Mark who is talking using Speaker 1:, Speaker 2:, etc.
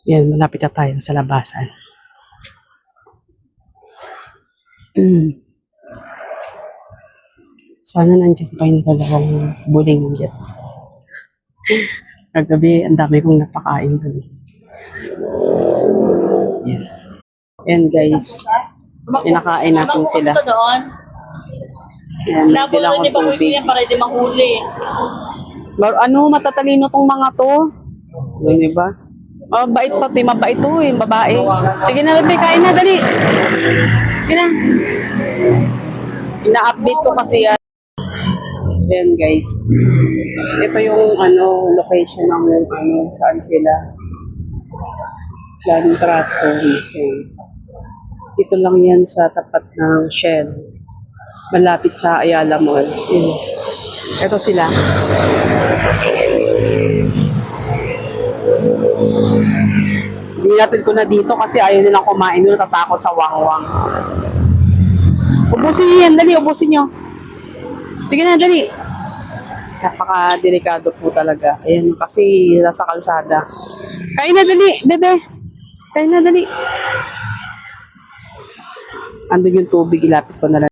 Speaker 1: Yan, malapit na tayo sa labasan. Sana nandiyan pa yung dalawang buling dyan. Kagabi, ang dami kong napakain doon. Yan. Yan guys. Pinakain natin sila. Yan, nagdala akong tubig.
Speaker 2: Para di mahuli.
Speaker 1: Matatalino tong mga to. Yun, diba? Oh, bait pati, mabait to eh, babae. Sige na, Bebe, kain na, dali. Sige na. Ina-update ko kasi yan. Ayan guys. Ito yung location ng saan sila. Land Trust Service. Dito lang yan sa tapat ng Shell. Malapit sa Ayala Mall. Ito sila. Hindi natin ko na dito kasi ayaw nilang kumain. Natatakot sa wangwang. Ubusin niyo yan. Dali, ubusin niyo. Sige na, dali. Napaka-delikado po talaga. Ayan, kasi nasa kalsada. Kain na, dali, bebe. Kain na, dali. Andun yung tubig, ilapit ko na lang.